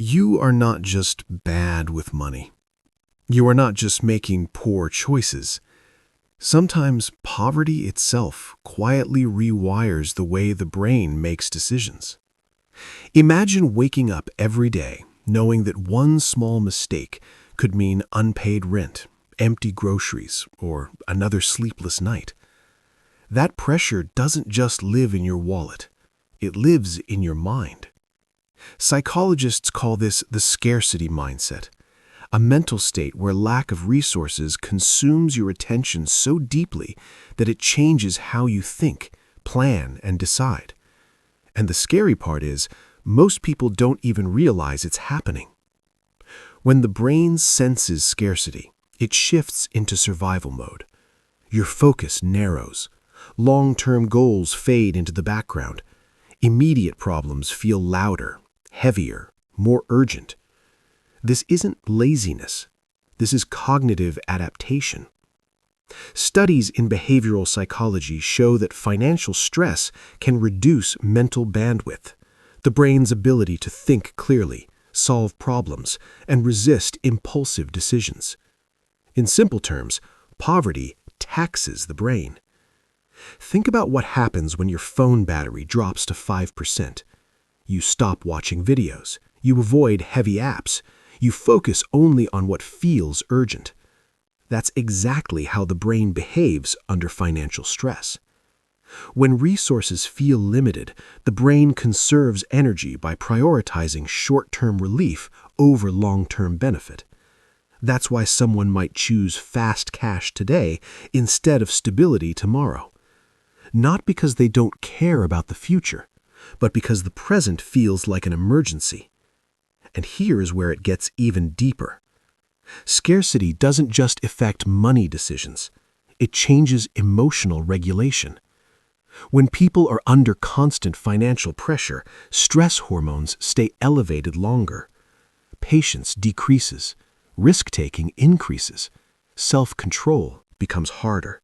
You are not just bad with money. You are not just making poor choices. Sometimes poverty itself quietly rewires the way the brain makes decisions. Imagine waking up every day knowing that one small mistake could mean unpaid rent, empty groceries, or another sleepless night. That pressure doesn't just live in your wallet. It lives in your mind. Psychologists call this the scarcity mindset, a mental state where lack of resources consumes your attention so deeply that it changes how you think, plan, and decide. And the scary part is, most people don't even realize it's happening. When the brain senses scarcity, it shifts into survival mode. Your focus narrows. Long-term goals fade into the background. Immediate problems feel louder, heavier, more urgent. This isn't laziness. This is cognitive adaptation. Studies in behavioral psychology show that financial stress can reduce mental bandwidth, the brain's ability to think clearly, solve problems, and resist impulsive decisions. In simple terms, poverty taxes the brain. Think about what happens when your phone battery drops to 5%. You stop watching videos. You avoid heavy apps. You focus only on what feels urgent. That's exactly how the brain behaves under financial stress. When resources feel limited, the brain conserves energy by prioritizing short-term relief over long-term benefit. That's why someone might choose fast cash today instead of stability tomorrow. Not because they don't care about the future, but because the present feels like an emergency. And here is where it gets even deeper. Scarcity doesn't just affect money decisions. It changes emotional regulation. When people are under constant financial pressure, stress hormones stay elevated longer. Patience decreases. Risk-taking increases. Self-control becomes harder.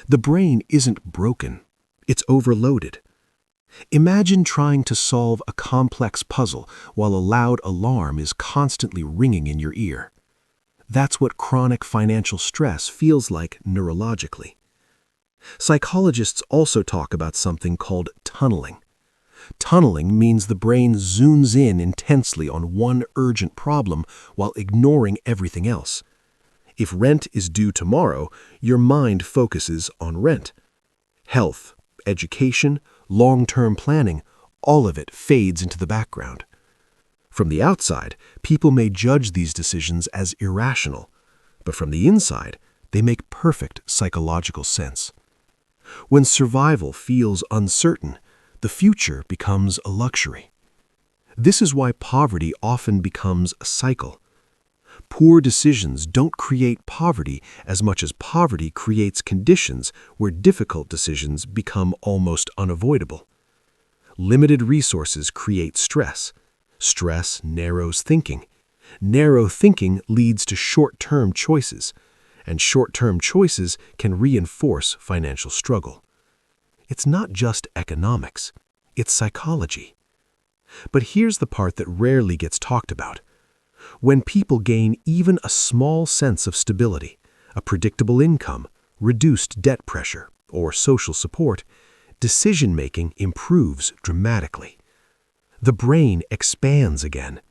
The brain isn't broken. It's overloaded. Imagine trying to solve a complex puzzle while a loud alarm is constantly ringing in your ear. That's what chronic financial stress feels like neurologically. Psychologists also talk about something called tunneling. Tunneling means the brain zooms in intensely on one urgent problem while ignoring everything else. If rent is due tomorrow, your mind focuses on rent. Health, education, long-term planning, all of it fades into the background. From the outside, people may judge these decisions as irrational, but from the inside, they make perfect psychological sense. When survival feels uncertain, the future becomes a luxury. This is why poverty often becomes a cycle. Poor decisions don't create poverty as much as poverty creates conditions where difficult decisions become almost unavoidable. Limited resources create stress. Stress narrows thinking. Narrow thinking leads to short-term choices, and short-term choices can reinforce financial struggle. It's not just economics, it's psychology. But here's the part that rarely gets talked about. When people gain even a small sense of stability, a predictable income, reduced debt pressure, or social support, decision-making improves dramatically. The brain expands again.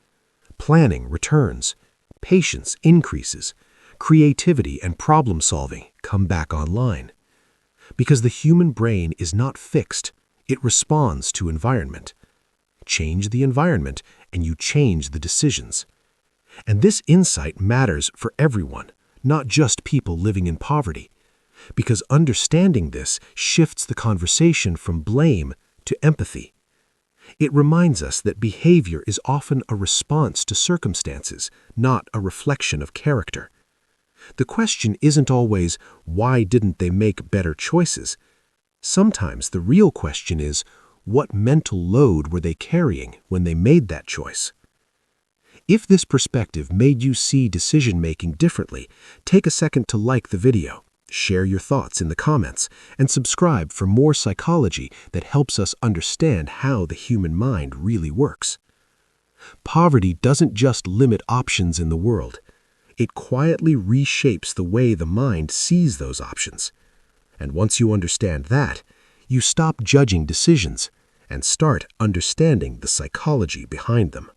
Planning returns. Patience increases. Creativity and problem-solving come back online. Because the human brain is not fixed, it responds to environment. Change the environment, and you change the decisions. And this insight matters for everyone, not just people living in poverty, because understanding this shifts the conversation from blame to empathy. It reminds us that behavior is often a response to circumstances, not a reflection of character. The question isn't always, why didn't they make better choices? Sometimes the real question is, what mental load were they carrying when they made that choice? If this perspective made you see decision-making differently, take a second to like the video, share your thoughts in the comments, and subscribe for more psychology that helps us understand how the human mind really works. Poverty doesn't just limit options in the world. It quietly reshapes the way the mind sees those options. And once you understand that, you stop judging decisions and start understanding the psychology behind them.